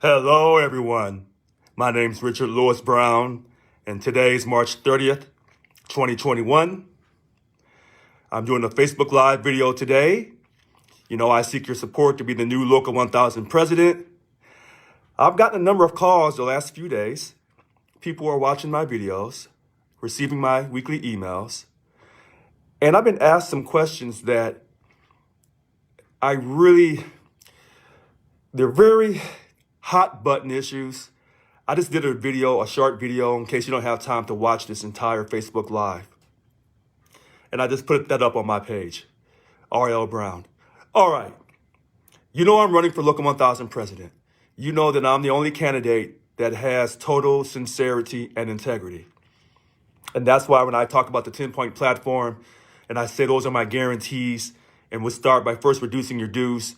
Hello, everyone. My name's Richard Lewis Brown, and today is March 30th, 2021. I'm doing a Facebook Live video today. You know, I seek your support to be the new Local 1000 president. I've gotten a number of calls the last few days. People are watching my videos, receiving my weekly emails, and I've been asked some questions that they're very hot button issues. I just did a short video in case you don't have time to watch this entire Facebook Live. And I just put that up on my page, RL Brown. All right. You know I'm running for Local 1000 president. You know that I'm the only candidate that has total sincerity and integrity. And that's why when I talk about the 10-point platform and I say those are my guarantees and we'll start by first reducing your dues,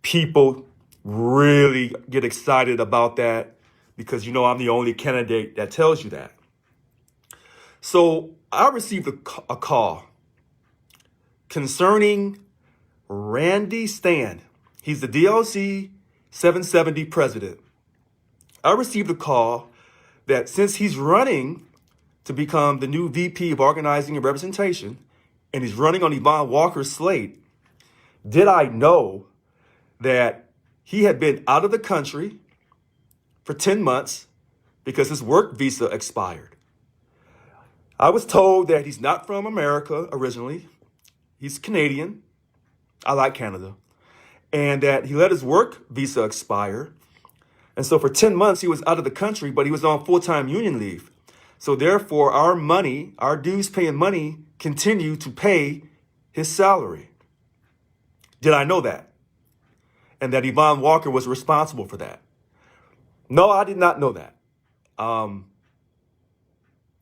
people really get excited about that because you know I'm the only candidate that tells you that. So I received a call concerning Randy Stan. He's the DLC 770 president. I received a call that since he's running to become the new VP of Organizing and Representation, and he's running on Yvonne Walker's slate, did I know that he had been out of the country for 10 months because his work visa expired. I was told that he's not from America originally. He's Canadian. I like Canada. And that he let his work visa expire. And so for 10 months, he was out of the country, but he was on full-time union leave. So therefore, our money, our dues paying money, continue to pay his salary. Did I know that? And that Yvonne Walker was responsible for that? No, I did not know that. And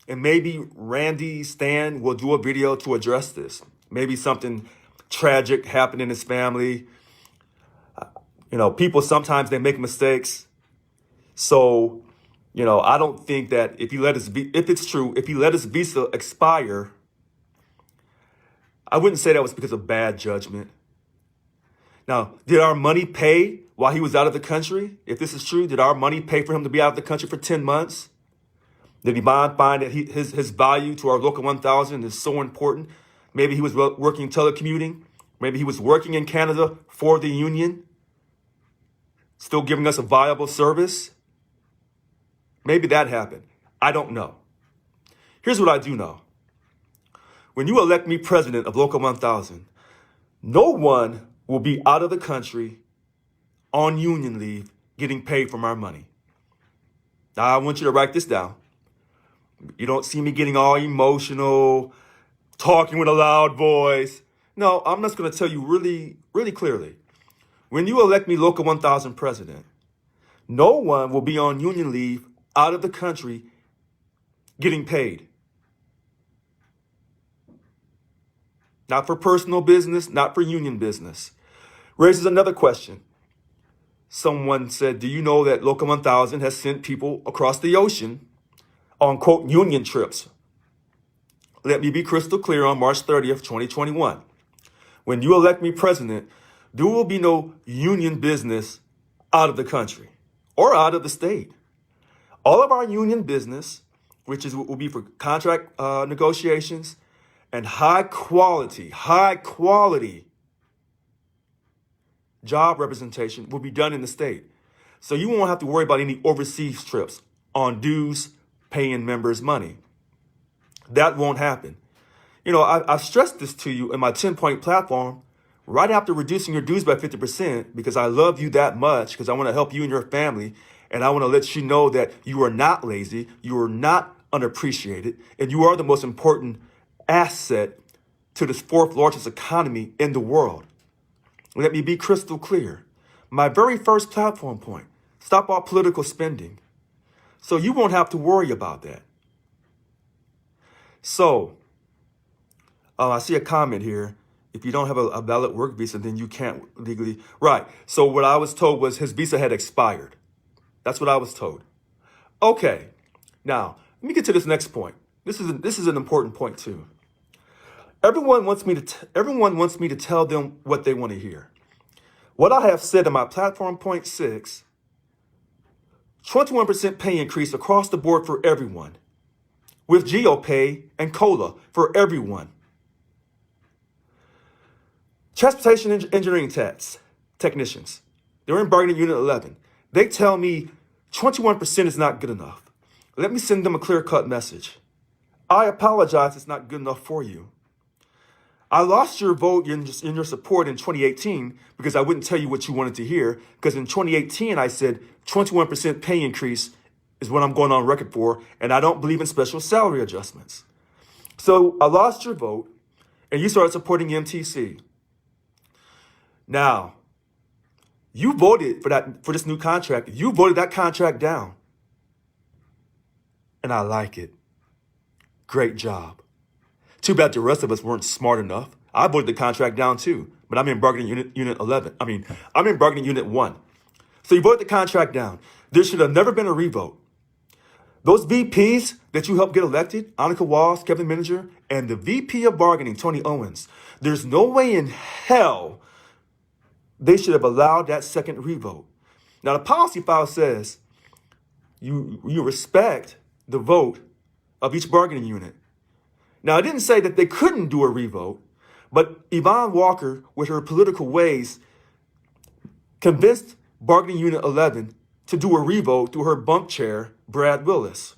maybe Randy Stan will do a video to address this. Maybe something tragic happened in his family. You know, people sometimes they make mistakes. So, you know, I don't think that if it's true, if he let his visa expire, I wouldn't say that was because of bad judgment. Now, did our money pay while he was out of the country? If this is true, did our money pay for him to be out of the country for 10 months? Did Yvonne find that his value to our Local 1000 is so important? Maybe he was working telecommuting. Maybe he was working in Canada for the union, still giving us a viable service. Maybe that happened. I don't know. Here's what I do know. When you elect me president of Local 1000, no one will be out of the country on union leave getting paid from our money. Now, I want you to write this down. You don't see me getting all emotional, talking with a loud voice. No, I'm just going to tell you really, really clearly. When you elect me Local 1000 president, no one will be on union leave out of the country getting paid. Not for personal business, not for union business. Raises another question. Someone said, do you know that Local 1000 has sent people across the ocean on, quote, union trips? Let me be crystal clear on March 30th, 2021. When you elect me president, there will be no union business out of the country or out of the state. All of our union business, will be for contract negotiations and high quality job representation will be done in the state. So you won't have to worry about any overseas trips on dues paying members money. That won't happen. You know, I've stressed this to you in my 10-point platform right after reducing your dues by 50% because I love you that much, because I want to help you and your family. And I want to let you know that you are not lazy, you are not unappreciated, and you are the most important asset to this fourth largest economy in the world. Let me be crystal clear. My very first platform point, stop all political spending. So you won't have to worry about that. So, I see a comment here. If you don't have a valid work visa, then you can't legally. Right. So what I was told was his visa had expired. That's what I was told. Okay. Now, let me get to this next point. This is an important point too. Everyone wants me to tell them what they want to hear. What I have said in my platform point 6 21% pay increase across the board for everyone, with GeoPay and COLA for everyone. Transportation engineering technicians, they're in bargaining unit 11. They tell me 21% is not good enough. Let me send them a clear-cut message. I apologize, it's not good enough for you. I lost your vote in your support in 2018 because I wouldn't tell you what you wanted to hear. Because in 2018, I said 21% pay increase is what I'm going on record for, and I don't believe in special salary adjustments. So I lost your vote, and you started supporting MTC. Now, you voted for this new contract. You voted that contract down. And I like it. Great job. Too bad the rest of us weren't smart enough. I voted the contract down too, but I'm in bargaining unit 11. I'm in bargaining unit 1. So you voted the contract down. There should have never been a revote. Those VPs that you helped get elected, Annika Walls, Kevin Menninger, and the VP of bargaining, Tony Owens, there's no way in hell they should have allowed that second revote. Now, the policy file says you respect the vote of each bargaining unit. Now, it didn't say that they couldn't do a revote, but Yvonne Walker, with her political ways, convinced bargaining unit 11 to do a revote through her bunk chair, Brad Willis.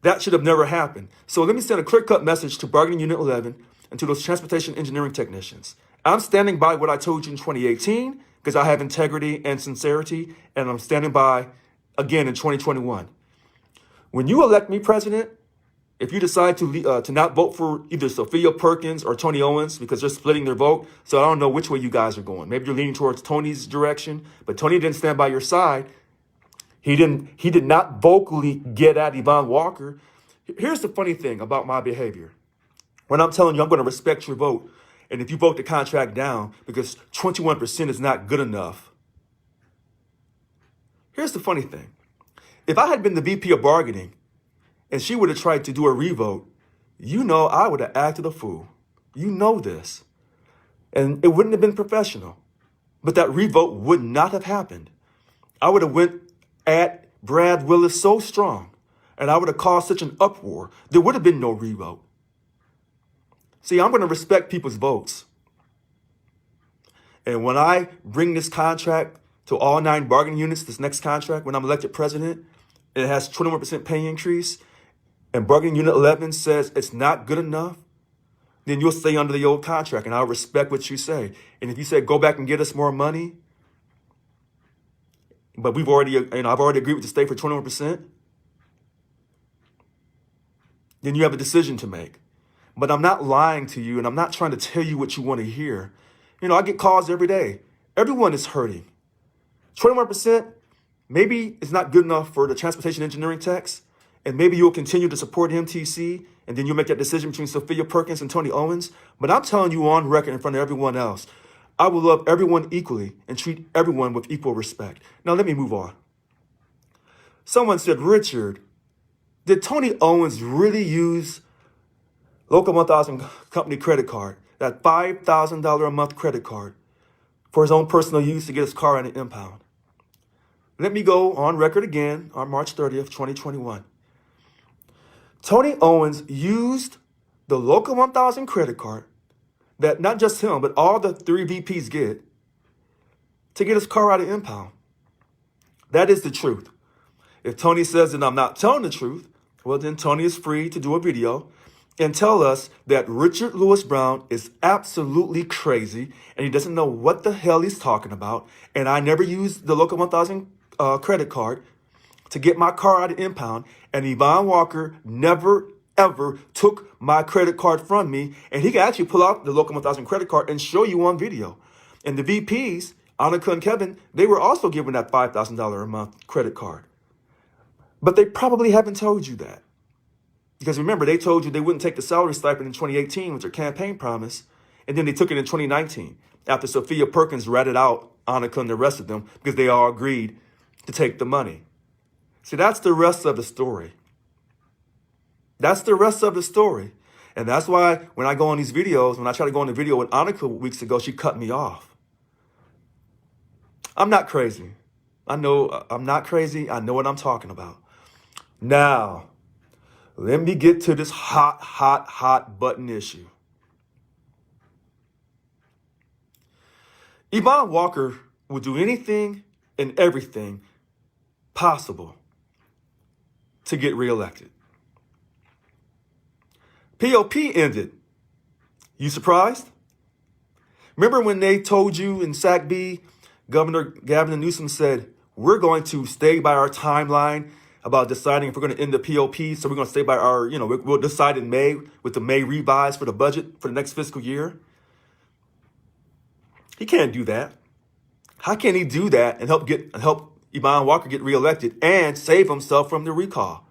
That should have never happened. So let me send a clear-cut message to bargaining unit 11 and to those transportation engineering technicians. I'm standing by what I told you in 2018 because I have integrity and sincerity, and I'm standing by again in 2021. When you elect me president, if you decide to not vote for either Sophia Perkins or Tony Owens because they're splitting their vote, so I don't know which way you guys are going. Maybe you're leaning towards Tony's direction, but Tony didn't stand by your side. He did not vocally get at Yvonne Walker. Here's the funny thing about my behavior. When I'm telling you I'm going to respect your vote, and if you vote the contract down because 21% is not good enough, here's the funny thing. If I had been the VP of bargaining and she would have tried to do a revote, you know I would have acted a fool. You know this. And it wouldn't have been professional. But that revote would not have happened. I would have went at Brad Willis so strong, and I would have caused such an uproar, there would have been no revote. See, I'm going to respect people's votes. And when I bring this contract to all 9 bargaining units, this next contract, when I'm elected president, and it has 21% pay increase, and bargaining unit 11 says it's not good enough, then you'll stay under the old contract, and I'll respect what you say. And if you say, go back and get us more money, but I've already agreed with the state for 21%, then you have a decision to make. But I'm not lying to you, and I'm not trying to tell you what you want to hear. I get calls every day. Everyone is hurting. 21%, maybe it's not good enough for the transportation engineering techs, and maybe you'll continue to support MTC, and then you'll make that decision between Sophia Perkins and Tony Owens. But I'm telling you on record in front of everyone else, I will love everyone equally and treat everyone with equal respect. Now, let me move on. Someone said, Richard, did Tony Owens really use Local 1000 company credit card, that $5,000 a month credit card, for his own personal use to get his car at an impound? Let me go on record again on March 30th, 2021. Tony Owens used the Local 1000 credit card that not just him, but all the 3 VPs get to get his car out of impound. That is the truth. If Tony says that I'm not telling the truth, well, then Tony is free to do a video and tell us that Richard Lewis Brown is absolutely crazy and he doesn't know what the hell he's talking about. And I never used the Local 1000 credit card to get my car out of impound. And Yvonne Walker never, ever took my credit card from me. And he can actually pull out the Local 1000 credit card and show you on video. And the VPs, Annika and Kevin, they were also given that $5,000 a month credit card. But they probably haven't told you that. Because remember, they told you they wouldn't take the salary stipend in 2018 with their campaign promise. And then they took it in 2019 after Sophia Perkins ratted out Annika and the rest of them because they all agreed to take the money. See, that's the rest of the story. That's the rest of the story. And that's why when I go on these videos, when I try to go on the video with Annika weeks ago, she cut me off. I'm not crazy. I know I'm not crazy. I know what I'm talking about. Now, let me get to this hot button issue. Yvonne Walker will do anything and everything possible to get reelected. POP ended. You surprised? Remember when they told you in SAC-B, Governor Gavin Newsom said, we're going to stay by our timeline about deciding if we're going to end the POP. So we're going to stay by our, we'll decide in May with the May revise for the budget for the next fiscal year. He can't do that. How can he do that and help Yvonne Walker get reelected and save himself from the recall?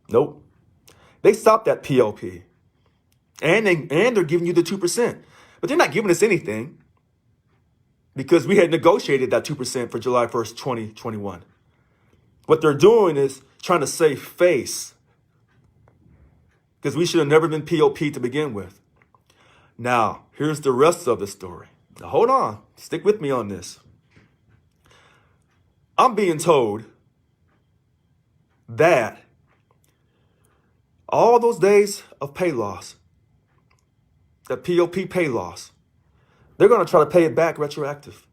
Nope. They stopped that POP. And they're giving you the 2%. But they're not giving us anything because we had negotiated that 2% for July 1st, 2021. What they're doing is trying to save face because we should have never been POP to begin with. Now, here's the rest of the story. Now, hold on. Stick with me on this. I'm being told that all those days of pay loss, that POP pay loss, they're going to try to pay it back retroactive.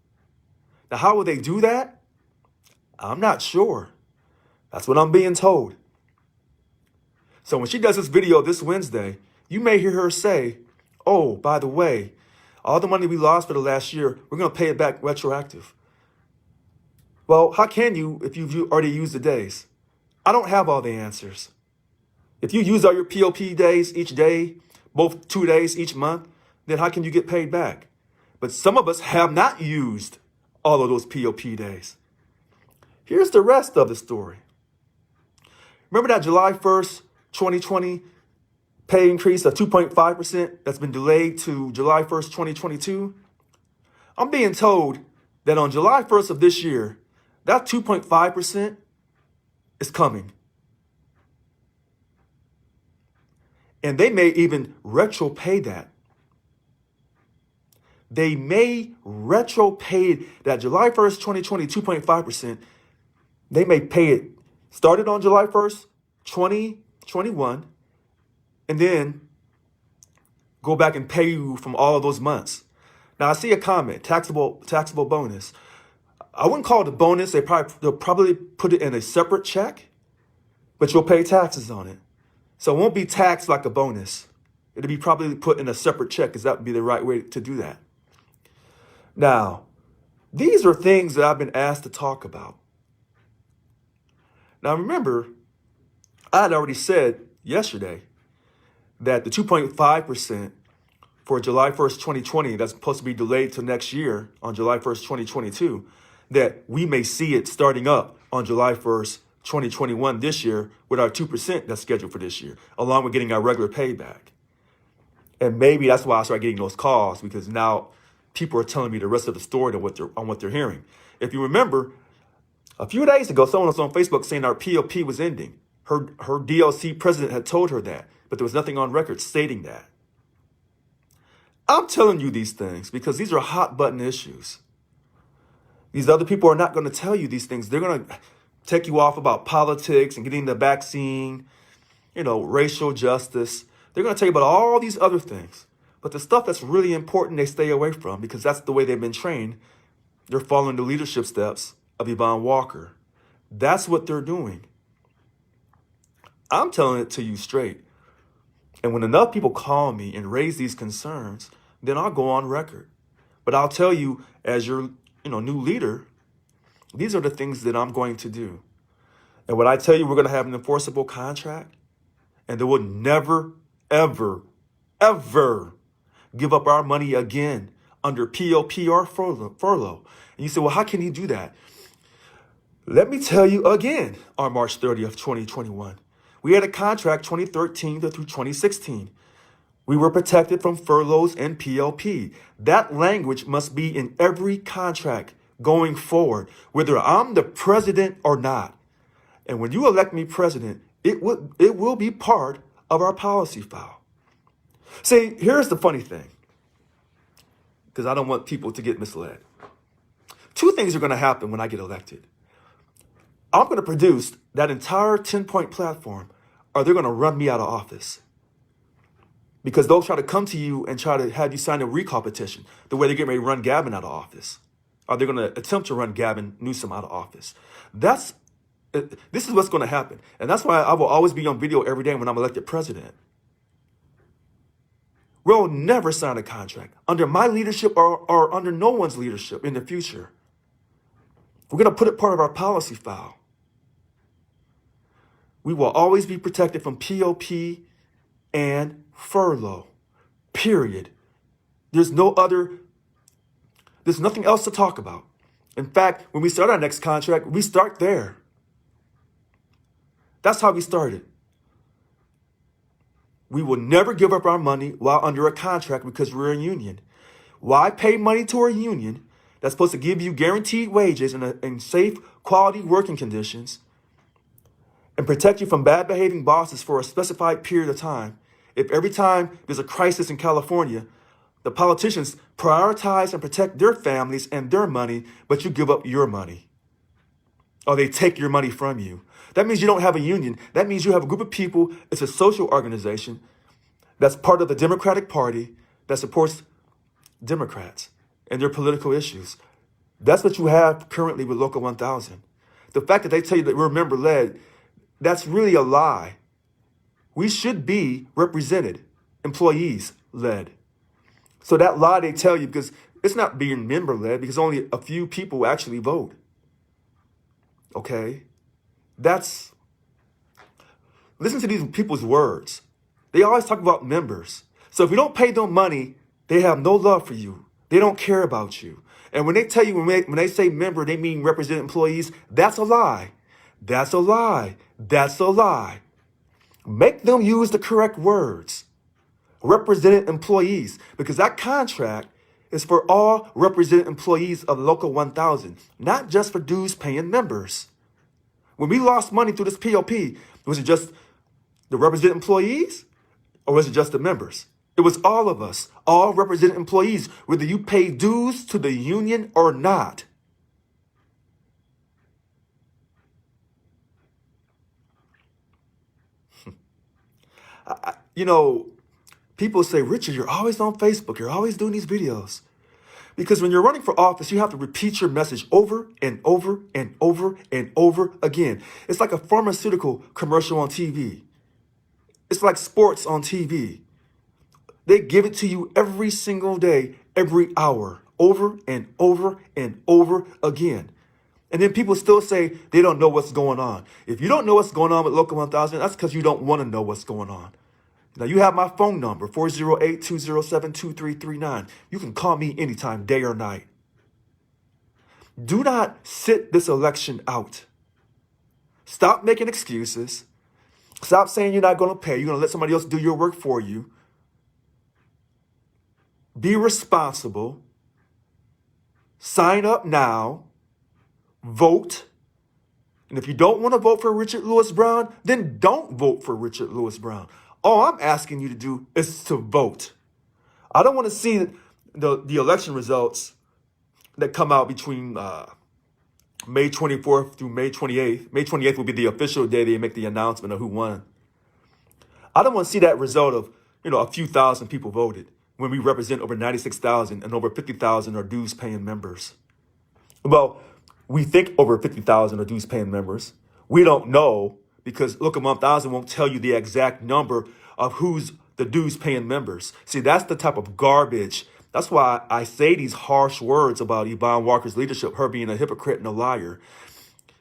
Now, how will they do that? I'm not sure. That's what I'm being told. So when she does this video this Wednesday, you may hear her say, oh, by the way, all the money we lost for the last year, we're going to pay it back retroactive. Well, how can you if you've already used the days? I don't have all the answers. If you use all your POP days each day, both 2 days each month, then how can you get paid back? But some of us have not used all of those POP days. Here's the rest of the story. Remember that July 1st, 2020 pay increase of 2.5% that's been delayed to July 1st, 2022? I'm being told that on July 1st of this year, that 2.5% is coming. And they may even retro pay that. They may retro pay that July 1st, 2020, 2.5%. They may pay it started on July 1st, 2021, and then go back and pay you from all of those months. Now, I see a comment, taxable bonus. I wouldn't call it a bonus. They'll probably put it in a separate check, but you'll pay taxes on it. So it won't be taxed like a bonus. It'll be probably put in a separate check because that would be the right way to do that. Now, these are things that I've been asked to talk about. Now, remember, I had already said yesterday that the 2.5% for July 1st, 2020, that's supposed to be delayed to next year on July 1st, 2022, that we may see it starting up on July 1st, 2021 this year with our 2% that's scheduled for this year, along with getting our regular payback. And maybe that's why I started getting those calls, because now people are telling me the rest of the story on what they're hearing. If you remember, a few days ago, someone was on Facebook saying our POP was ending. Her DLC president had told her that, but there was nothing on record stating that. I'm telling you these things because these are hot button issues. These other people are not going to tell you these things. They're going to take you off about politics and getting the vaccine, racial justice. They're going to tell you about all these other things. But the stuff that's really important, they stay away from because that's the way they've been trained. They're following the leadership steps of Yvonne Walker. That's what they're doing. I'm telling it to you straight. And when enough people call me and raise these concerns, then I'll go on record. But I'll tell you, as your new leader, these are the things that I'm going to do. And when I tell you we're going to have an enforceable contract, and they will never, ever, ever give up our money again under POP or furlough. And you say, well, how can he do that? Let me tell you again, on March 30th, 2021, we had a contract 2013 through 2016. We were protected from furloughs and POP. That language must be in every contract going forward, whether I'm the president or not. And when you elect me president, it will be part of our policy file. See, here's the funny thing, because I don't want people to get misled. Two things are going to happen when I get elected. I'm going to produce that entire 10-point platform, or they're going to run me out of office. Because they'll try to come to you and try to have you sign a recall petition, the way they're getting ready to run Gavin out of office. Or they're going to attempt to run Gavin Newsom out of office. This is what's going to happen. And that's why I will always be on video every day when I'm elected president. We'll never sign a contract under my leadership or under no one's leadership in the future. We're going to put it part of our policy file. We will always be protected from POP and furlough, period. There's nothing else to talk about. In fact, when we start our next contract, we start there. That's how we started. We will never give up our money while under a contract because we're a union. Why pay money to a union that's supposed to give you guaranteed wages and safe, quality working conditions and protect you from bad behaving bosses for a specified period of time, if every time there's a crisis in California, the politicians prioritize and protect their families and their money, but you give up your money? Or they take your money from you. That means you don't have a union. That means you have a group of people. It's a social organization that's part of the Democratic Party that supports Democrats and their political issues. That's what you have currently with Local 1000. The fact that they tell you that we're member-led, that's really a lie. We should be represented, employees-led. So that lie they tell you, because it's not being member-led, because only a few people actually vote. Okay? Listen to these people's words. They always talk about members. So if you don't pay them money, they have no love for you. They don't care about you. And when they tell you, when they say member, they mean represent employees, that's a lie. That's a lie. That's a lie. Make them use the correct words. Represented employees, because that contract is for all represented employees of Local 1000, not just for dues paying members. When we lost money through this POP, was it just the represented employees or was it just the members? It was all of us, all represented employees, whether you pay dues to the union or not. People say, Richard, you're always on Facebook. You're always doing these videos. Because when you're running for office, you have to repeat your message over and over and over and over again. It's like a pharmaceutical commercial on TV. It's like sports on TV. They give it to you every single day, every hour, over and over and over again. And then people still say they don't know what's going on. If you don't know what's going on with Local 1000, that's because you don't want to know what's going on. Now, you have my phone number, 408-207-2339. You can call me anytime, day or night. Do not sit this election out. Stop making excuses. Stop saying you're not going to pay. You're going to let somebody else do your work for you. Be responsible. Sign up now. Vote. And if you don't want to vote for Richard Lewis Brown, then don't vote for Richard Lewis Brown. All I'm asking you to do is to vote. I don't want to see the election results that come out between May 24th through May 28th. May 28th will be the official day they make the announcement of who won. I don't want to see that result of, a few thousand people voted when we represent over 96,000 and over 50,000 are dues paying members. Well, we think over 50,000 are dues paying members. We don't know, because Local 1000 won't tell you the exact number of who's the dues paying members. See, that's the type of garbage. That's why I say these harsh words about Yvonne Walker's leadership, her being a hypocrite and a liar.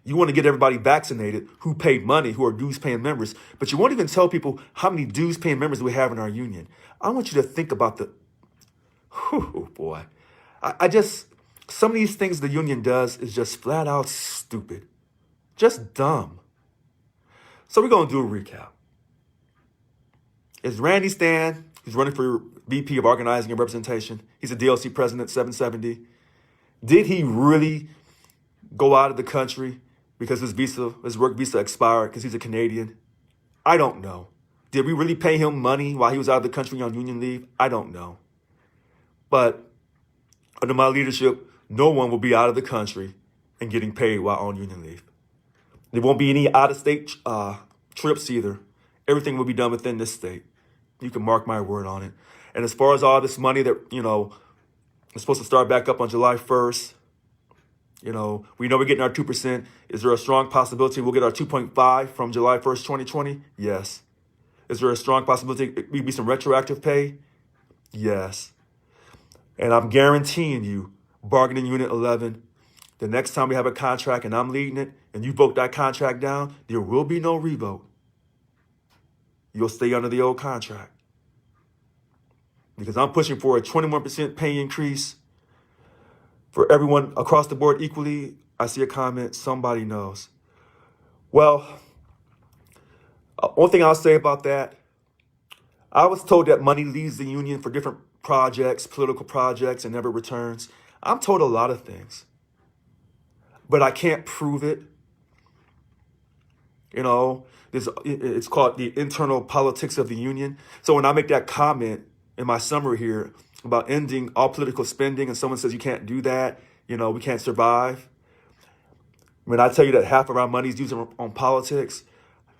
You want to get everybody vaccinated who paid money, who are dues paying members, but you won't even tell people how many dues paying members we have in our union. I want you to think about boy. Some of these things the union does is just flat out stupid. Just dumb. So we're going to do a recap. It's Randy Stan. He's running for VP of Organizing and Representation. He's a DLC president, 770. Did he really go out of the country because his work visa expired because he's a Canadian? I don't know. Did we really pay him money while he was out of the country on union leave? I don't know. But under my leadership, no one will be out of the country and getting paid while on union leave. There won't be any out-of-state trips either. Everything will be done within this state. You can mark my word on it. And as far as all this money that, is supposed to start back up on July 1st, we know we're getting our 2%. Is there a strong possibility we'll get our 2.5 from July 1st, 2020? Yes. Is there a strong possibility it will be some retroactive pay? Yes. And I'm guaranteeing you, bargaining unit 11, the next time we have a contract and I'm leading it and you vote that contract down, there will be no revote. You'll stay under the old contract. Because I'm pushing for a 21% pay increase for everyone across the board equally. I see a comment, somebody knows. Well, one thing I'll say about that, I was told that money leaves the union for different projects, political projects, and never returns. I'm told a lot of things, but I can't prove it. It's called the internal politics of the union. So when I make that comment in my summary here about ending all political spending and someone says you can't do that, we can't survive. When I tell you that half of our money is used on politics,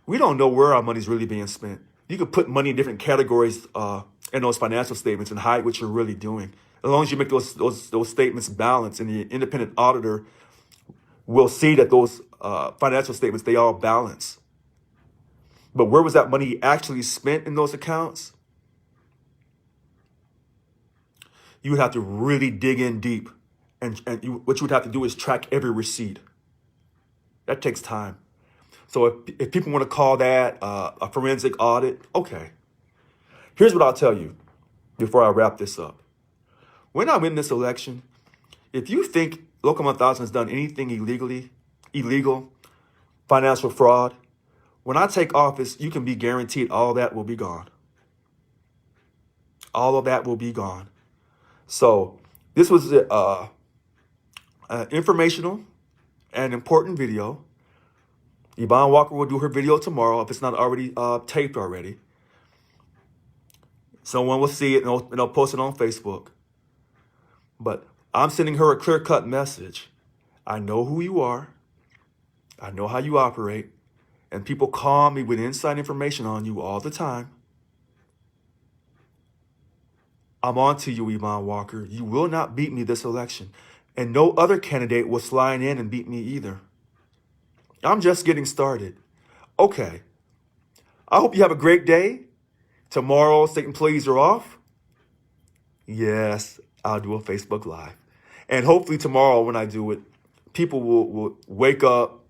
we don't know where our money is really being spent. You could put money in different categories in those financial statements and hide what you're really doing. As long as you make those statements balanced, and the independent auditor will see that those financial statements, they all balance. But where was that money actually spent in those accounts? You would have to really dig in deep. And what you would have to do is track every receipt. That takes time. So if people want to call that a forensic audit, okay. Here's what I'll tell you before I wrap this up. When I win this election, if you think Local 1000 has done anything illegal, financial fraud, when I take office, you can be guaranteed all that will be gone. All of that will be gone. So this was an informational and important video. Yvonne Walker will do her video tomorrow if it's not already taped already. Someone will see it and they'll post it on Facebook. But I'm sending her a clear-cut message. I know who you are. I know how you operate. And people call me with inside information on you all the time. I'm on to you, Yvonne Walker. You will not beat me this election. And no other candidate will slide in and beat me either. I'm just getting started. Okay. I hope you have a great day. Tomorrow, state employees are off. Yes, I'll do a Facebook Live. And hopefully tomorrow when I do it, people will wake up,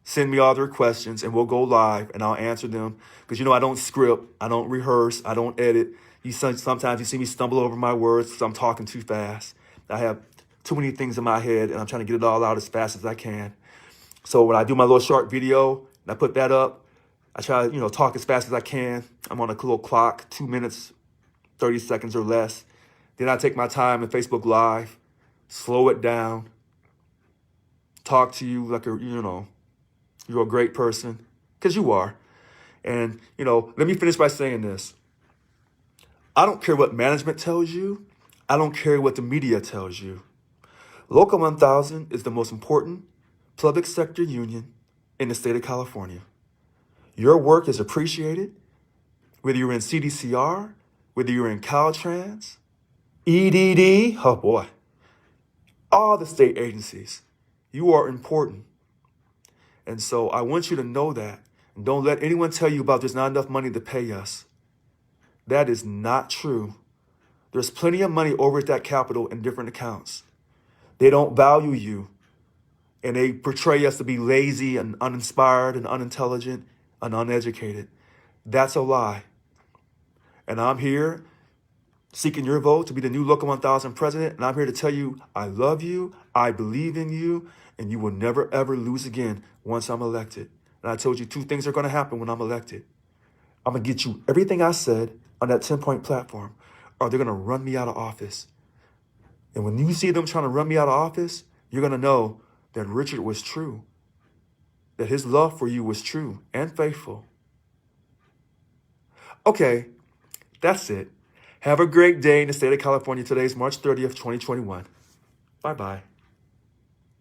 send me all their questions, and we'll go live and I'll answer them. Because, I don't script, I don't rehearse, I don't edit. Sometimes you see me stumble over my words because I'm talking too fast. I have too many things in my head and I'm trying to get it all out as fast as I can. So when I do my little short video and I put that up, I try to, talk as fast as I can. I'm on a little clock, 2 minutes, 30 seconds or less. Then I take my time in Facebook Live, slow it down, talk to you like you're a great person, because you are. And, let me finish by saying this. I don't care what management tells you. I don't care what the media tells you. Local 1000 is the most important public sector union in the state of California. Your work is appreciated, whether you're in CDCR, whether you're in Caltrans, EDD, oh boy, all the state agencies. You are important. And so I want you to know that. And don't let anyone tell you about there's not enough money to pay us. That is not true. There's plenty of money over at that Capitol in different accounts. They don't value you. And they portray us to be lazy and uninspired and unintelligent and uneducated. That's a lie. And I'm here seeking your vote to be the new Local 1000 president. And I'm here to tell you, I love you, I believe in you, and you will never, ever lose again once I'm elected. And I told you 2 things are going to happen when I'm elected. I'm going to get you everything I said on that 10-point platform, or they're going to run me out of office. And when you see them trying to run me out of office, you're going to know that Richard was true, that his love for you was true and faithful. Okay, that's it. Have a great day in the state of California. Today is March 30th, 2021. Bye-bye.